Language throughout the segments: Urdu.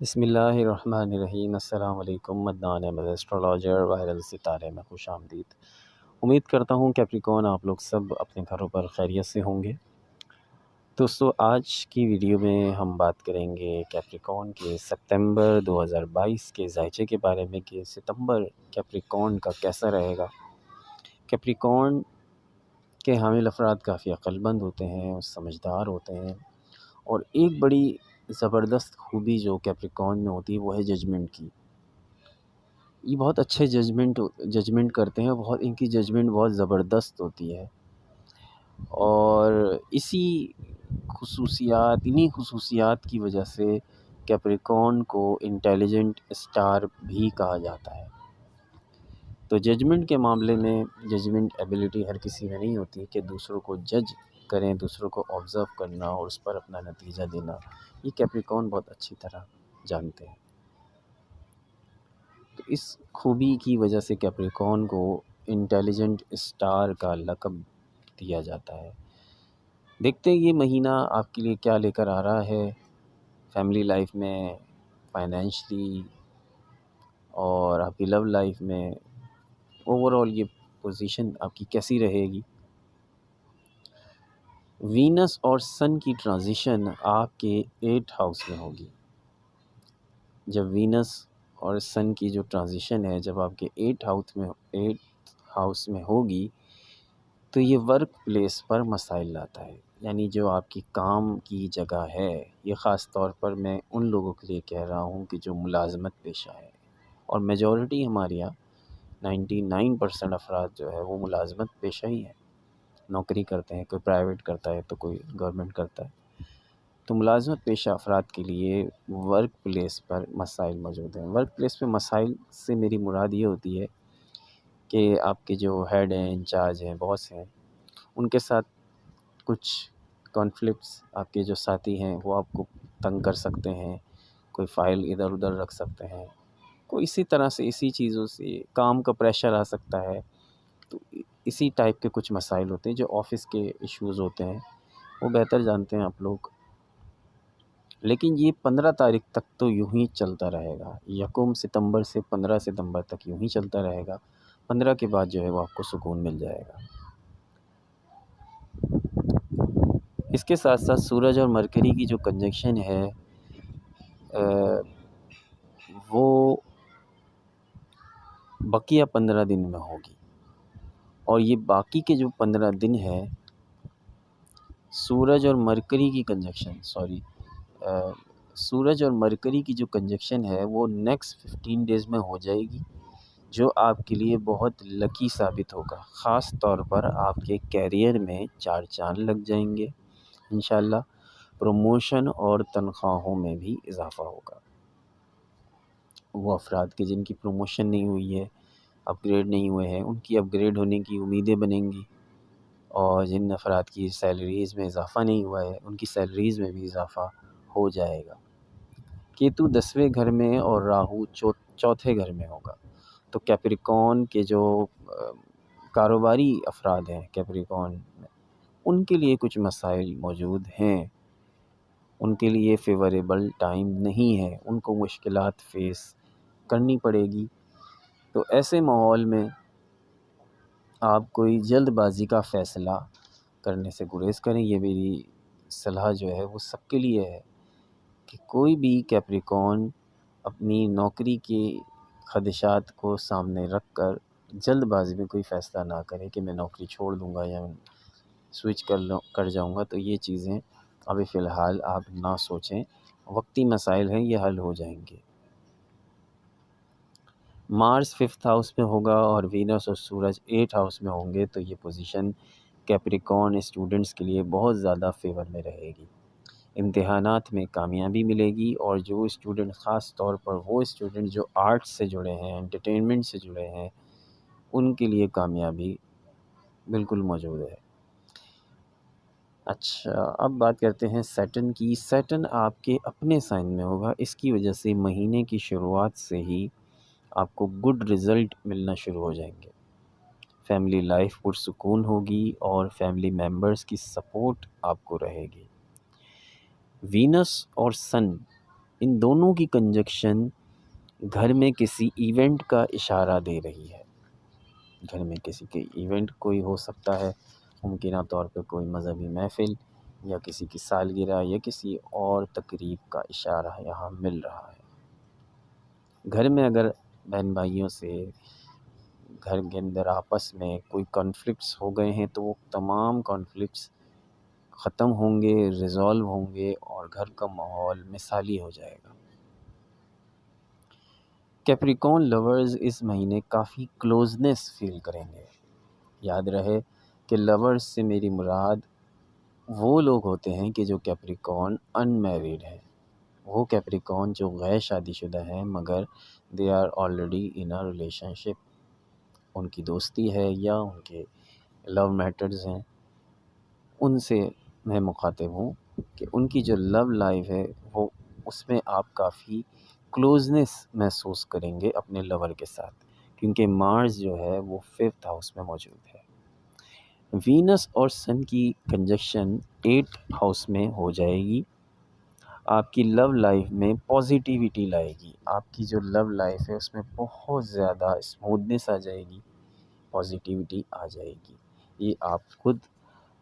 بسم اللہ الرحمن الرحیم۔ السلام علیکم عدنان احمد ایسٹرولوجر وائرل ستارے میں خوش آمدید۔ امید کرتا ہوں کیپریکون آپ لوگ سب اپنے گھروں پر خیریت سے ہوں گے۔ دوستو، آج کی ویڈیو میں ہم بات کریں گے کیپریکون کے ستمبر 2022 کے ذائچے کے بارے میں کہ ستمبر کیپریکون کا کیسا رہے گا۔ کیپریکون کے حامل افراد کافی عقل مند ہوتے ہیں اور سمجھدار ہوتے ہیں، اور ایک بڑی زبردست خوبی جو کیپریکون میں ہوتی ہے وہ ہے ججمنٹ کی۔ یہ بہت اچھے ججمنٹ کرتے ہیں، ان کی ججمنٹ بہت زبردست ہوتی ہے، اور انہی خصوصیات کی وجہ سے کیپریکون کو انٹیلیجنٹ اسٹار بھی کہا جاتا ہے۔ تو ججمنٹ کے معاملے میں ججمنٹ ایبیلٹی ہر کسی میں نہیں ہوتی کہ دوسروں کو جج کریں، دوسروں کو آبزرو کرنا اور اس پر اپنا نتیجہ دینا، یہ کیپریکون بہت اچھی طرح جانتے ہیں۔ تو اس خوبی کی وجہ سے کیپریکون کو انٹیلیجنٹ اسٹار کا لقب دیا جاتا ہے۔ دیکھتے ہیں یہ مہینہ آپ کے لیے کیا لے کر آ رہا ہے، فیملی لائف میں، فائنینشلی، اور آپ کی لو لائف میں اوور آل یہ پوزیشن آپ کی کیسی رہے گی۔ وینس اور سن کی ٹرانزیشن آپ کے 8 ہاؤس میں ہوگی۔ جب وینس اور سن کی جو ٹرانزیشن ہے جب آپ کے 8 ہاؤس میں ہوگی تو یہ ورک پلیس پر مسائل لاتا ہے، یعنی جو آپ کی کام کی جگہ ہے۔ یہ خاص طور پر میں ان لوگوں کے لیے کہہ رہا ہوں کہ جو ملازمت پیشہ ہے، اور میجورٹی ہمارے یہاں 99% افراد جو ہے وہ ملازمت پیشہ ہی ہیں، نوکری کرتے ہیں، کوئی پرائیویٹ کرتا ہے تو کوئی گورنمنٹ کرتا ہے۔ تو ملازمت پیشہ افراد کے لیے ورک پلیس پر مسائل موجود ہیں۔ ورک پلیس پہ مسائل سے میری مراد یہ ہوتی ہے کہ آپ کے جو ہیڈ ہیں، انچارج ہیں، باس ہیں، ان کے ساتھ کچھ کانفلکٹس، آپ کے جو ساتھی ہیں وہ آپ کو تنگ کر سکتے ہیں، کوئی فائل ادھر ادھر رکھ سکتے ہیں، کوئی اسی طرح سے اسی چیزوں سے کام کا پریشر آ سکتا ہے۔ تو اسی ٹائپ کے کچھ مسائل ہوتے ہیں جو آفس کے ایشوز ہوتے ہیں، وہ بہتر جانتے ہیں آپ لوگ۔ لیکن یہ 15 تاریخ تک تو یوں ہی چلتا رہے گا، 1 ستمبر سے 15 ستمبر تک یوں ہی چلتا رہے گا۔ 15 کے بعد جو ہے وہ آپ کو سکون مل جائے گا۔ اس کے ساتھ ساتھ سورج اور مرکری کی جو کنجنکشن ہے وہ بقیہ 15 دن میں ہوگی، اور یہ باقی کے جو 15 دن ہے سورج اور مرکری کی کنجنکشن سورج اور مرکری کی جو کنجنکشن ہے وہ نیکسٹ 15 ڈیز میں ہو جائے گی، جو آپ کے لیے بہت لکی ثابت ہوگا۔ خاص طور پر آپ کے کیریئر میں 4 چاند لگ جائیں گے انشاءاللہ۔ پروموشن اور تنخواہوں میں بھی اضافہ ہوگا۔ وہ افراد کے جن کی پروموشن نہیں ہوئی ہے، اپ گریڈ نہیں ہوئے ہیں، ان کی اپ گریڈ ہونے کی امیدیں بنیں گی، اور جن افراد کی سیلریز میں اضافہ نہیں ہوا ہے ان کی سیلریز میں بھی اضافہ ہو جائے گا۔ کیتو 10ویں گھر میں اور راہو چوتھے گھر میں ہوگا۔ تو کیپریکون کے جو کاروباری افراد ہیں کیپریکون میں، ان کے لیے کچھ مسائل موجود ہیں، ان کے لیے فیوریبل ٹائم نہیں ہے، ان کو مشکلات فیس کرنی پڑے گی۔ تو ایسے ماحول میں آپ کوئی جلد بازی کا فیصلہ کرنے سے گریز کریں۔ یہ میری صلاح جو ہے وہ سب کے لیے ہے کہ کوئی بھی کیپریکون اپنی نوکری کے خدشات کو سامنے رکھ کر جلد بازی میں کوئی فیصلہ نہ کرے کہ میں نوکری چھوڑ دوں گا یا سوئچ کر جاؤں گا۔ تو یہ چیزیں ابھی فی الحال آپ نہ سوچیں، وقتی مسائل ہیں، یہ حل ہو جائیں گے۔ مارس 5th ہاؤس میں ہوگا اور وینس اور سورج 8 ہاؤس میں ہوں گے، تو یہ پوزیشن کیپریکون اسٹوڈنٹس کے لیے بہت زیادہ فیور میں رہے گی۔ امتحانات میں کامیابی ملے گی، اور جو اسٹوڈنٹ، خاص طور پر وہ اسٹوڈنٹ جو آرٹس سے جڑے ہیں، انٹرٹینمنٹ سے جڑے ہیں، ان کے لیے کامیابی بالکل موجود ہے۔ اچھا، اب بات کرتے ہیں سیٹرن کی۔ سیٹرن آپ کے اپنے سائن میں ہوگا، اس کی وجہ سے مہینے کی شروعات سے ہی آپ کو گڈ رزلٹ ملنا شروع ہو جائیں گے۔ فیملی لائف پرسکون ہوگی اور فیملی ممبرز کی سپورٹ آپ کو رہے گی۔ وینس اور سن ان دونوں کی کنجکشن گھر میں کسی ایونٹ کا اشارہ دے رہی ہے۔ گھر میں کسی کے ایونٹ کوئی ہو سکتا ہے، ممکنہ طور پہ کوئی مذہبی محفل یا کسی کی سالگرہ یا کسی اور تقریب کا اشارہ یہاں مل رہا ہے۔ گھر میں اگر بہن بھائیوں سے گھر کے اندر آپس میں کوئی کانفلکٹس ہو گئے ہیں تو وہ تمام کانفلکٹس ختم ہوں گے، ریزالو ہوں گے اور گھر کا ماحول مثالی ہو جائے گا۔ کیپریکون لورز اس مہینے کافی کلوزنس فیل کریں گے۔ یاد رہے کہ لورز سے میری مراد وہ لوگ ہوتے ہیں کہ جو کیپریکون ان میریڈ ہیں، وہ کیپریکون جو غیر شادی شدہ ہیں مگر they are already in a relationship, ان کی دوستی ہے یا ان کے لو میٹرز ہیں۔ ان سے میں مخاطب ہوں کہ ان کی جو لو لائف ہے وہ اس میں آپ کافی کلوزنس محسوس کریں گے اپنے لور کے ساتھ، کیونکہ مارس جو ہے وہ 5th ہاؤس میں موجود ہے۔ وینس اور سن کی کنجکشن 8th ہاؤس میں ہو جائے گی، آپ کی لو لائف میں پازیٹیوٹی لائے گی۔ آپ کی جو لو لائف ہے اس میں بہت زیادہ اسموتھنس آ جائے گی، پازیٹیوٹی آ جائے گی۔ یہ آپ خود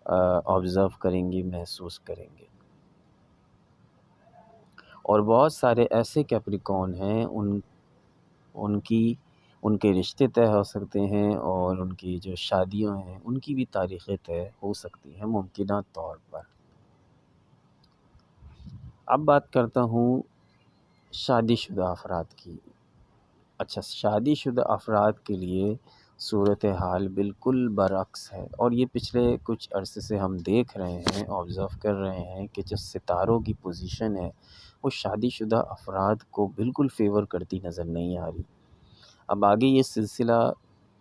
آبزرو کریں گے، محسوس کریں گے۔ اور بہت سارے ایسے کیپریکون ہیں ان کے رشتے طے ہو سکتے ہیں اور ان کی جو شادیاں ہیں ان کی بھی تاریخیں طے ہو سکتی ہیں ممکنہ طور پر۔ اب بات کرتا ہوں شادی شدہ افراد کی۔ اچھا، شادی شدہ افراد کے لیے صورتحال بالکل برعکس ہے، اور یہ پچھلے کچھ عرصے سے ہم دیکھ رہے ہیں، آبزرو کر رہے ہیں کہ جو ستاروں کی پوزیشن ہے وہ شادی شدہ افراد کو بالکل فیور کرتی نظر نہیں آ رہی۔ اب آگے یہ سلسلہ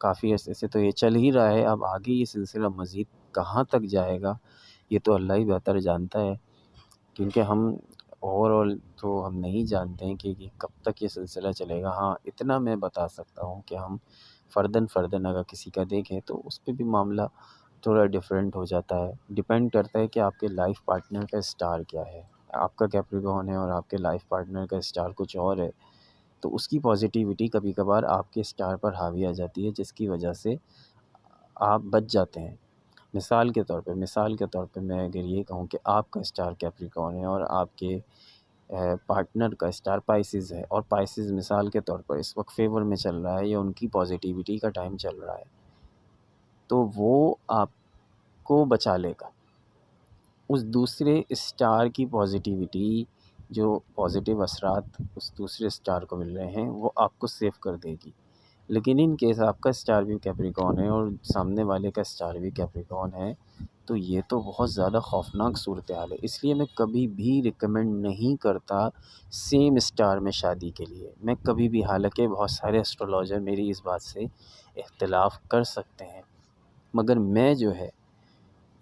کافی عرصے سے تو یہ چل ہی رہا ہے، اب آگے یہ سلسلہ مزید کہاں تک جائے گا یہ تو اللہ ہی بہتر جانتا ہے، کیونکہ ہم اوور آل تو ہم نہیں جانتے ہیں کہ کب تک یہ سلسلہ چلے گا۔ ہاں اتنا میں بتا سکتا ہوں کہ ہم فرداً اگر کسی کا دیکھیں تو اس پہ بھی معاملہ تھوڑا ڈیفرنٹ ہو جاتا ہے، ڈیپینڈ کرتا ہے کہ آپ کے لائف پارٹنر کا اسٹار کیا ہے۔ آپ کا کیپریکون ہے اور آپ کے لائف پارٹنر کا اسٹار کچھ اور ہے تو اس کی پازیٹیوٹی کبھی کبھار آپ کے اسٹار پر حاوی آ جاتی ہے، جس کی وجہ سے آپ بچ جاتے ہیں۔ مثال کے طور پہ میں اگر یہ کہوں کہ آپ کا اسٹار کیپریکون ہے اور آپ کے پارٹنر کا اسٹار پائسز ہے، اور پائسز مثال کے طور پر اس وقت فیور میں چل رہا ہے یا ان کی پازیٹیوٹی کا ٹائم چل رہا ہے، تو وہ آپ کو بچا لے گا۔ اس دوسرے اسٹار کی پازیٹیوٹی، جو پازیٹیو اثرات اس دوسرے اسٹار کو مل رہے ہیں وہ آپ کو سیو کر دے گی۔ لیکن ان کیس آپ کا اسٹار بھی کیپریکون ہے اور سامنے والے کا اسٹار بھی کیپریکون ہے تو یہ تو بہت زیادہ خوفناک صورتحال ہے۔ اس لیے میں کبھی بھی ریکمینڈ نہیں کرتا سیم اسٹار میں شادی کے لیے، میں کبھی بھی، حالانکہ بہت سارے ایسٹرولوجر میری اس بات سے اختلاف کر سکتے ہیں، مگر میں جو ہے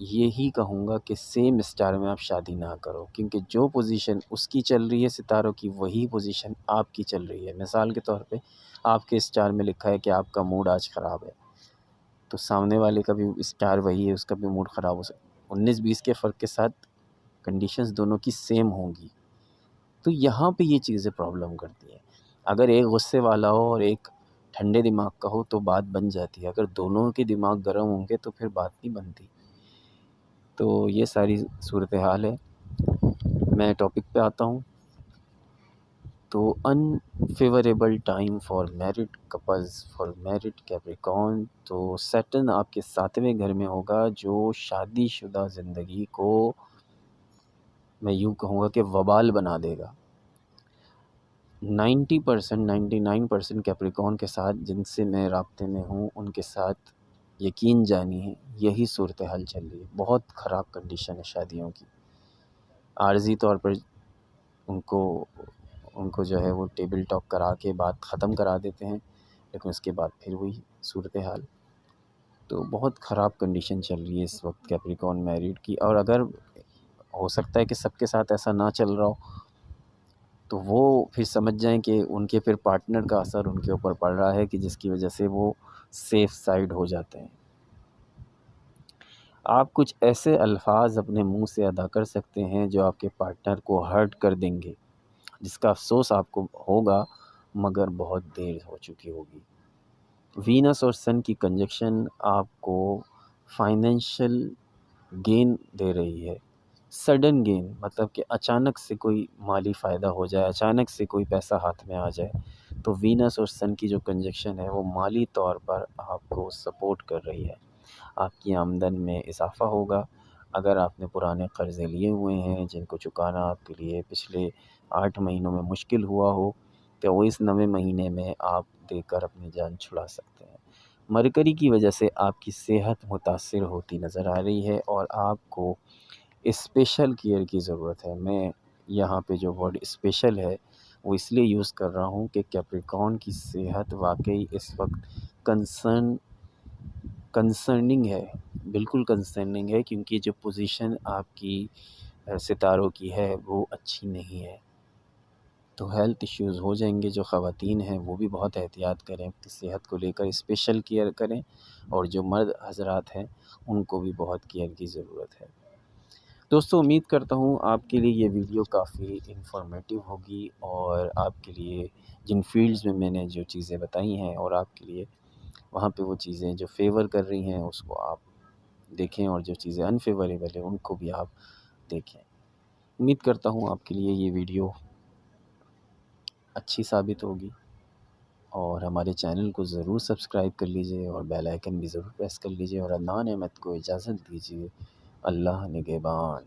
یہی کہوں گا کہ سیم اسٹار میں آپ شادی نہ کرو، کیونکہ جو پوزیشن اس کی چل رہی ہے ستاروں کی وہی پوزیشن آپ کی چل رہی ہے۔ مثال کے طور پہ آپ کے اسٹار میں لکھا ہے کہ آپ کا موڈ آج خراب ہے، تو سامنے والے کا بھی اسٹار وہی ہے، اس کا بھی موڈ خراب ہو سکتا ہے۔ 19-20 کے فرق کے ساتھ کنڈیشنز دونوں کی سیم ہوں گی، تو یہاں پہ یہ چیزیں پرابلم کرتی ہیں۔ اگر ایک غصے والا ہو اور ایک ٹھنڈے دماغ کا ہو تو بات بن جاتی ہے، اگر دونوں کے دماغ گرم ہوں گے تو پھر بات نہیں بنتی۔ تو یہ ساری صورتحال ہے۔ میں ٹاپک پہ آتا ہوں۔ تو unfavourable time for married couples, for married Capricorn, تو سیٹرن آپ کے 7ویں گھر میں ہوگا، جو شادی شدہ زندگی کو میں یوں کہوں گا کہ وبال بنا دے گا۔ 99% کیپریکون کے ساتھ جن سے میں رابطے میں ہوں ان کے ساتھ یقین جانیے یہی صورتحال چل رہی ہے۔ بہت خراب کنڈیشن ہے شادیوں کی، عارضی طور پر ان کو جو ہے وہ ٹیبل ٹاک کرا کے بات ختم کرا دیتے ہیں، لیکن اس کے بعد پھر وہی صورتحال۔ تو بہت خراب کنڈیشن چل رہی ہے اس وقت کیپریکون میریڈ کی، اور اگر ہو سکتا ہے کہ سب کے ساتھ ایسا نہ چل رہا ہو تو وہ پھر سمجھ جائیں کہ ان کے پھر پارٹنر کا اثر ان کے اوپر پڑ رہا ہے، کہ جس کی وجہ سے وہ سیف سائڈ ہو جاتے ہیں۔ آپ کچھ ایسے الفاظ اپنے منہ سے ادا کر سکتے ہیں جو آپ کے پارٹنر کو ہرٹ کر دیں گے، جس کا افسوس آپ کو ہوگا مگر بہت دیر ہو چکی ہوگی۔ وینس اور سن کی کنجکشن آپ کو فائنینشیل گین دے رہی ہے، سڈن گین، مطلب کہ اچانک سے کوئی مالی فائدہ ہو جائے، اچانک سے کوئی پیسہ ہاتھ میں آ جائے۔ تو وینس اور سن کی جو کنجکشن ہے وہ مالی طور پر آپ کو سپورٹ کر رہی ہے، آپ کی آمدن میں اضافہ ہوگا۔ اگر آپ نے پرانے قرضے لیے ہوئے ہیں جن کو چکانا آپ کے لیے پچھلے 8 مہینوں میں مشکل ہوا ہو، تو وہ اس 9ویں مہینے میں آپ دے کر اپنی جان چھڑا سکتے ہیں۔ مرکری کی وجہ سے آپ کی صحت متاثر ہوتی نظر آ رہی ہے اور آپ کو اسپیشل کیئر کی ضرورت ہے۔ میں یہاں پہ جو ورڈ اسپیشل ہے وہ اس لیے یوز کر رہا ہوں کہ کیپریکارن کی صحت واقعی اس وقت کنسرننگ ہے، بالکل کنسرننگ ہے، کیونکہ جو پوزیشن آپ کی ستاروں کی ہے وہ اچھی نہیں ہے۔ تو ہیلتھ ایشوز ہو جائیں گے۔ جو خواتین ہیں وہ بھی بہت احتیاط کریں، اپنی صحت کو لے کر اسپیشل کیئر کریں، اور جو مرد حضرات ہیں ان کو بھی بہت کیئر کی ضرورت ہے۔ دوستو، امید کرتا ہوں آپ کے لیے یہ ویڈیو کافی انفارمیٹیو ہوگی، اور آپ کے لیے جن فیلڈز میں میں نے جو چیزیں بتائی ہیں اور آپ کے لیے وہاں پہ وہ چیزیں جو فیور کر رہی ہیں اس کو آپ دیکھیں، اور جو چیزیں انفیوریبل ہیں ان کو بھی آپ دیکھیں۔ امید کرتا ہوں آپ کے لیے یہ ویڈیو اچھی ثابت ہوگی، اور ہمارے چینل کو ضرور سبسکرائب کر لیجئے اور بیل آئیکن بھی ضرور پریس کر لیجئے، اور عدنان احمد کو اجازت دیجیے۔ اللہ نگہبان۔